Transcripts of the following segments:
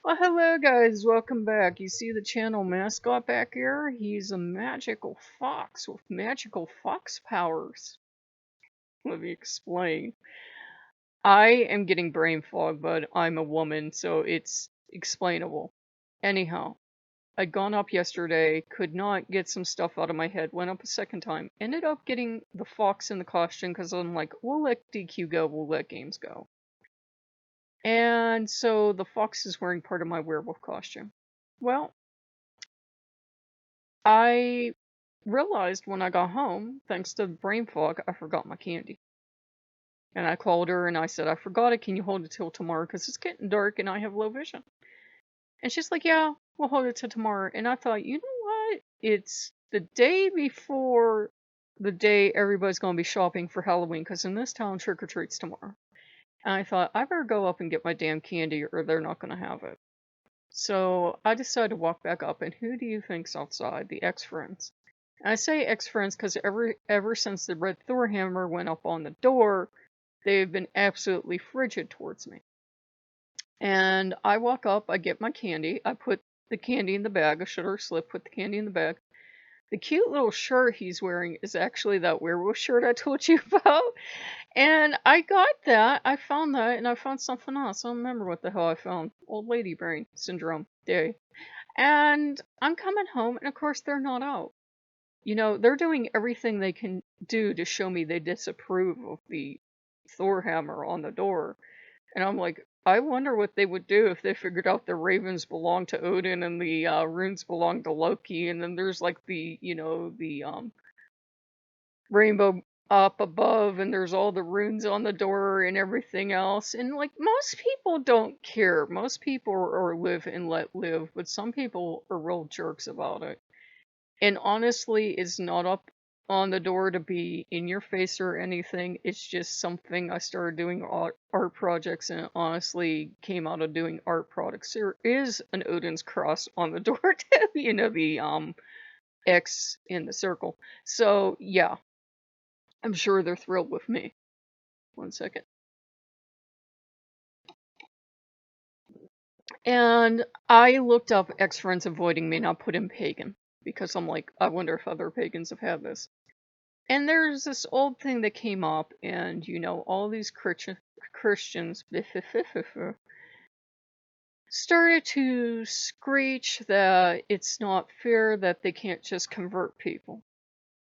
Well, hello guys, welcome back. You see the channel mascot back here? He's a magical fox with magical fox powers. Let me explain. I am getting brain fog, but I'm a woman, so it's explainable. Anyhow, I'd gone up yesterday, could not get some stuff out of my head, went up a second time, ended up getting the fox in the costume because I'm like, we'll let DQ go, we'll let games go. And so the fox is wearing part of my werewolf costume. Well, I realized when I got home, thanks to the brain fog, I forgot my candy. And I called her and I said, I forgot it. Can you hold it till tomorrow? Because it's getting dark and I have low vision. And she's like, yeah, we'll hold it till tomorrow. And I thought, you know what? It's the day before the day everybody's going to be shopping for Halloween because in this town, trick or treat's tomorrow. And I thought, I better go up and get my damn candy or they're not going to have it. So I decided to walk back up. And who do you think's outside? The ex-friends. I say ex-friends because ever since the red Thor hammer went up on the door, they've been absolutely frigid towards me. And I walk up, I get my candy, I put the candy in the bag, I shut her slip, put the candy in the bag. The cute little shirt he's wearing is actually that werewolf shirt I told you about. And I got that, I found that, and I found something else. I don't remember what the hell I found. Old lady brain syndrome day. And I'm coming home, and of course they're not out. You know, they're doing everything they can do to show me they disapprove of the Thor hammer on the door. And I'm like, I wonder what they would do if they figured out the ravens belong to Odin and the runes belong to Loki. And then there's like the rainbow up above, and there's all the runes on the door and everything else. And like, most people don't care. Most people are live and let live, but some people are real jerks about it. And honestly, it's not up on the door to be in your face or anything. It's just something I started doing art projects and it honestly came out of doing art products. There is an Odin's cross on the door too, the X in the circle. So yeah, I'm sure they're thrilled with me. One second. And I looked up ex friends avoiding me and I put in pagan because I'm like, I wonder if other pagans have had this. And there's this old thing that came up, and all these Christians started to screech that it's not fair that they can't just convert people.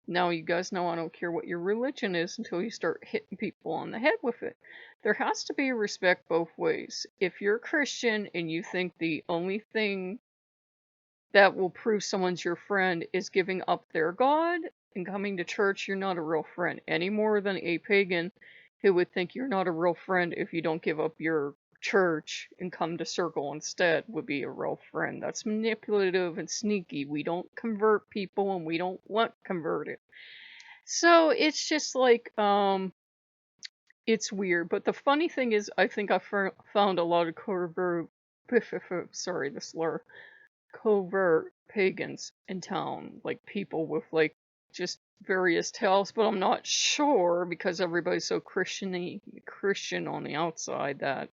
Now, you guys know I don't care what your religion is until you start hitting people on the head with it. There has to be respect both ways. If you're a Christian and you think the only thing that will prove someone's your friend is giving up their God and coming to church, you're not a real friend any more than a pagan who would think you're not a real friend if you don't give up your church and come to circle instead would be a real friend. That's manipulative and sneaky. We don't convert people and we don't want converted. So it's just like it's weird. But the funny thing is I think I found a lot of covert sorry, the slur covert pagans in town, like people with like just various tales, but I'm not sure because everybody's so Christian on the outside that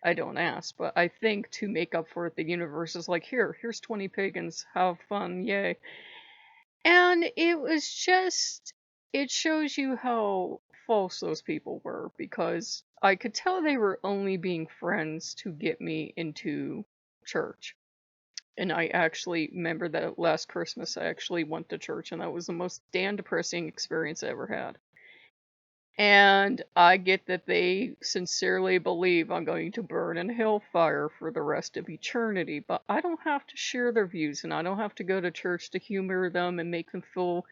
I don't ask. But I think to make up for it, the universe is like, here's 20 pagans, have fun, yay. And it shows you how false those people were because I could tell they were only being friends to get me into church. And I actually remember that last Christmas I actually went to church and that was the most damn depressing experience I ever had. And I get that they sincerely believe I'm going to burn in hellfire for the rest of eternity, but I don't have to share their views and I don't have to go to church to humor them and make them feel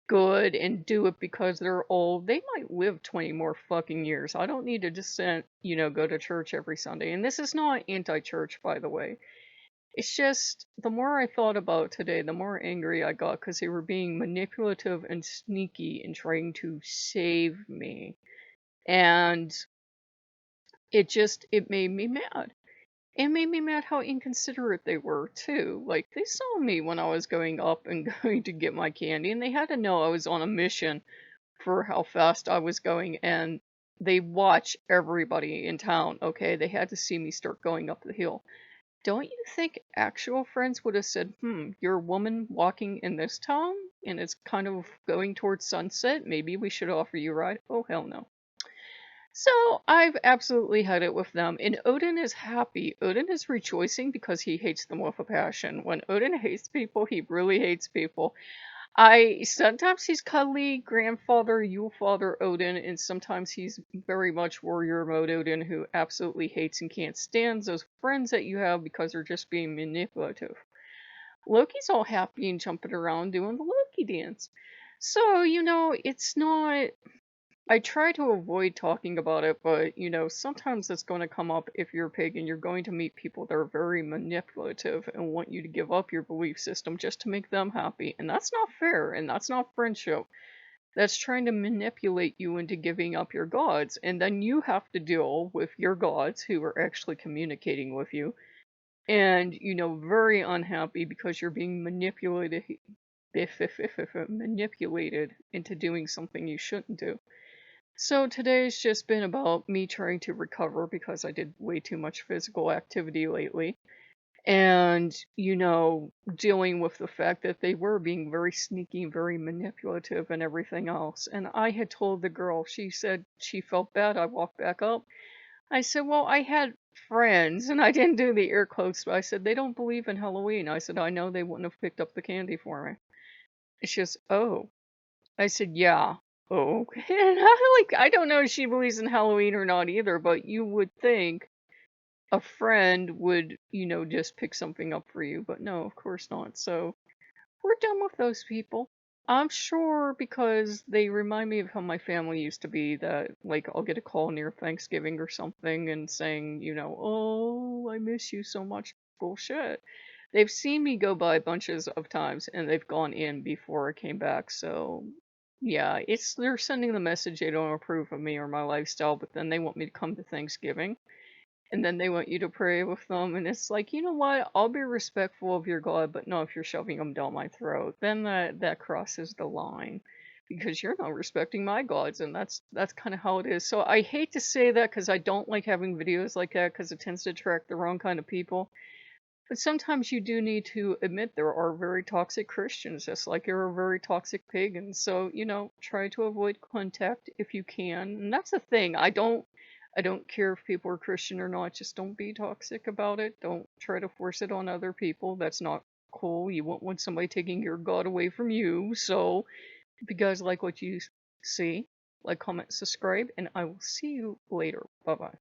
good and do it because they're old. They might live 20 more fucking years. I don't need to just go to church every Sunday. And this is not anti-church, by the way. It's just, the more I thought about it today, the more angry I got because they were being manipulative and sneaky in trying to save me. And it made me mad. It made me mad how inconsiderate they were, too. Like, they saw me when I was going up and going to get my candy, and they had to know I was on a mission for how fast I was going, and they watch everybody in town, okay? They had to see me start going up the hill. Don't you think actual friends would have said, you're a woman walking in this town and it's kind of going towards sunset. Maybe we should offer you a ride? Oh, hell no. So I've absolutely had it with them. And Odin is happy. Odin is rejoicing because he hates them with a passion. When Odin hates people, he really hates people. I sometimes he's cuddly grandfather, Yule father Odin, and sometimes he's very much warrior mode Odin who absolutely hates and can't stand those friends that you have because they're just being manipulative. Loki's all happy and jumping around doing the Loki dance. So, it's not. I try to avoid talking about it, but sometimes it's going to come up if you're a pig and you're going to meet people that are very manipulative and want you to give up your belief system just to make them happy. And that's not fair and that's not friendship. That's trying to manipulate you into giving up your gods. And then you have to deal with your gods who are actually communicating with you and, very unhappy because you're being manipulated into doing something you shouldn't do. So today's just been about me trying to recover because I did way too much physical activity lately. And, dealing with the fact that they were being very sneaky, very manipulative, and everything else. And I had told the girl, she said she felt bad. I walked back up. I said, well, I had friends, and I didn't do the air quotes, but I said, they don't believe in Halloween. I said, I know they wouldn't have picked up the candy for me. And she goes, oh. I said, yeah. Oh, okay. And I don't know if she believes in Halloween or not either, but you would think a friend would, just pick something up for you, but no, of course not. So we're done with those people. I'm sure because they remind me of how my family used to be that, like, I'll get a call near Thanksgiving or something and saying, oh, I miss you so much. Bullshit. They've seen me go by bunches of times and they've gone in before I came back. So, yeah, they're sending the message they don't approve of me or my lifestyle, but then they want me to come to Thanksgiving and then they want you to pray with them. And it's like, you know what? I'll be respectful of your God, but no, if you're shoving them down my throat, then that crosses the line because you're not respecting my gods, and that's kind of how it is. So I hate to say that because I don't like having videos like that because it tends to attract the wrong kind of people. But sometimes you do need to admit there are very toxic Christians, just like there are very toxic pagans. So, try to avoid contact if you can. And that's the thing. I don't care if people are Christian or not. Just don't be toxic about it. Don't try to force it on other people. That's not cool. You won't want somebody taking your God away from you. So, if you guys like what you see, like, comment, subscribe, and I will see you later. Bye bye.